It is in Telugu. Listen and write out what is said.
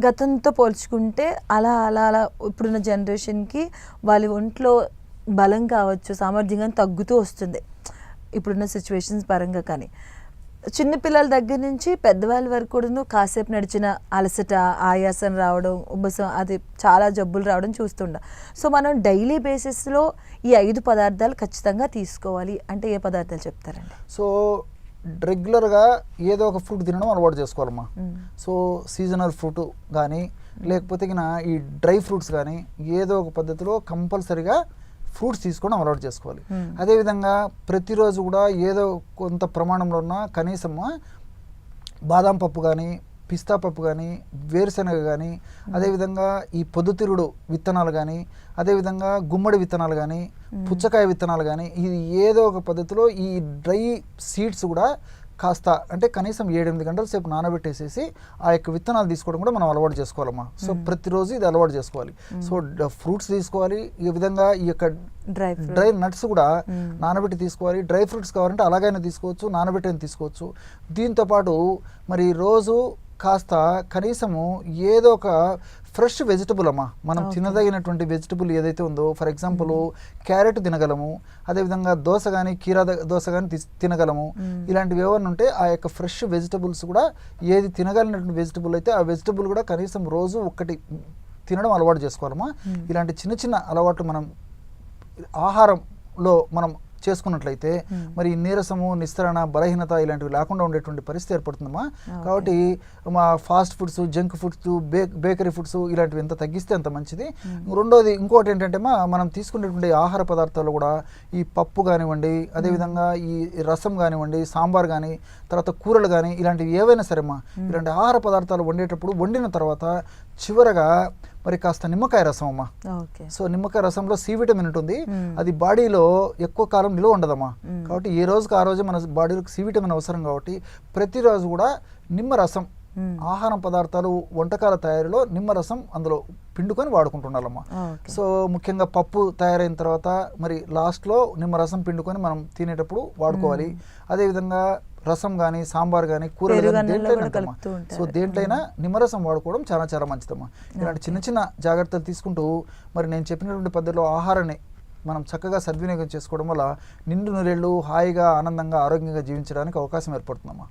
గతంతో పోల్చుకుంటే అలా అలా అలా ఇప్పుడున్న జనరేషన్కి వాళ్ళ ఒంట్లో బలం కావచ్చు, సామర్థ్యం కానీ తగ్గుతూ వస్తుంది ఇప్పుడున్న సిచ్యువేషన్స్ పరంగా. కానీ చిన్నపిల్లల దగ్గర నుంచి పెద్దవాళ్ళ వరకు కూడాను కాసేపు నడిచిన అలసట, ఆయాసం రావడం, ఉబ్బసం, అది చాలా జబ్బులు రావడం చూస్తుండ. సో మనం డైలీ బేసిస్లో ఈ 5 పదార్థాలు ఖచ్చితంగా తీసుకోవాలి అంటే ఏ పదార్థాలు చెప్తారండి? సో రెగ్యులర్గా ఏదో ఒక ఫ్రూట్ తినడం అలవాటు చేసుకోవాలమ్మా. సో సీజనల్ ఫ్రూట్ కానీ లేకపోతే ఈ డ్రై ఫ్రూట్స్ కానీ ఏదో ఒక పద్ధతిలో కంపల్సరీగా ఫ్రూట్స్ తీసుకోవడం అలవాటు చేసుకోవాలి. అదేవిధంగా ప్రతిరోజు కూడా ఏదో కొంత ప్రమాణంలో ఉన్న కనీసం బాదాం పప్పు కానీ, పిస్తా పప్పు కానీ, వేరుశనగ కానీ, అదేవిధంగా ఈ పొద్దుతిరుగుడు విత్తనాలు కానీ, అదేవిధంగా గుమ్మడి విత్తనాలు కానీ, పుచ్చకాయ విత్తనాలు కానీ, ఇది ఏదో ఒక పద్ధతిలో ఈ డ్రై సీడ్స్ కూడా కాస్త అంటే కనీసం 7-8 గంటల సేపు నానబెట్టేసేసి ఆ యొక్క విత్తనాలు తీసుకోవడం కూడా మనం అలవాటు చేసుకోవాలమ్మా. సో ప్రతిరోజు ఇది అలవాటు చేసుకోవాలి. సో ఫ్రూట్స్ తీసుకోవాలి, ఈ విధంగా ఈ యొక్క డ్రై నట్స్ కూడా నానబెట్టి తీసుకోవాలి. డ్రై ఫ్రూట్స్ కావాలంటే అలాగైనా తీసుకోవచ్చు, నానబెట్టి తీసుకోవచ్చు. దీంతోపాటు మరి రోజు కాస్త కనీసము ఏదో ఒక ఫ్రెష్ వెజిటబుల్ అమ్మా, మనం తినదగినటువంటి వెజిటబుల్ ఏదైతే ఉందో, ఫర్ ఎగ్జాంపుల్ క్యారెట్ తినగలము, అదేవిధంగా దోస కానీ కీరా దోస కానీ తినగలము. ఇలాంటివి ఏమైనా ఉంటే ఆ యొక్క ఫ్రెష్ వెజిటబుల్స్ కూడా ఏది తినగలిగినటువంటి వెజిటబుల్ అయితే ఆ వెజిటబుల్ కూడా కనీసం రోజు ఒకటి తినడం అలవాటు చేసుకోవాలమ్మా. ఇలాంటి చిన్న చిన్న అలవాట్లు మనం ఆహారంలో మనం చేసుకున్నట్లయితే మరి నీరసము, నిస్తరణ, బలహీనత ఇలాంటివి లేకుండా ఉండేటువంటి పరిస్థితి ఏర్పడుతుందమ్మా. కాబట్టి మా fast foods, junk foods, bakery foods ఇలాంటివి ఎంత తగ్గిస్తే అంత మంచిది. రెండోది ఇంకోటి ఏంటంటే మనం తీసుకునేటువంటి ఆహార పదార్థాలు కూడా ఈ పప్పు కానివ్వండి, అదేవిధంగా ఈ రసం కానివ్వండి, సాంబార్ కానీ, తర్వాత కూరలు కానీ ఇలాంటివి ఏవైనా సరేమ్మా, ఇలాంటి ఆహార పదార్థాలు వండేటప్పుడు వండిన తర్వాత చివరగా మరి కాస్త నిమ్మకాయ రసం అమ్మా. సో నిమ్మకాయ రసంలో సి విటమిన్ ఉంటుంది, అది బాడీలో ఎక్కువ కాలం నిలువ ఉండదమ్మా. కాబట్టి ఏ రోజుకి ఆ రోజు మన బాడీలో సి విటమిన్ అవసరం కాబట్టి ప్రతిరోజు కూడా నిమ్మరసం ఆహారం పదార్థాలు వంటకాల తయారీలో నిమ్మరసం అందులో పిండుకొని వాడుకుంటున్నామమ్మా. సో ముఖ్యంగా పప్పు తయారైన తర్వాత మరి లాస్ట్లో నిమ్మరసం పిండుకొని మనం తినేటప్పుడు వాడుకోవాలి. అదేవిధంగా రసం కానీ, సాంబార్ కానీ, కూరలు కానీ దేంట్లైనా సో దేంట్లైనా నిమ్మరసం వాడుకోవడం చాలా చాలా మంచిదమ్మా. ఇలాంటి చిన్న చిన్న జాగ్రత్తలు తీసుకుంటూ మరి నేను చెప్పినటువంటి పద్ధతిలో ఆహారాన్ని మనం చక్కగా సద్వినియోగం చేసుకోవడం వల్ల నిండు నూరేళ్ళు హాయిగా, ఆనందంగా, ఆరోగ్యంగా జీవించడానికి అవకాశం ఏర్పడుతుందమ్మా.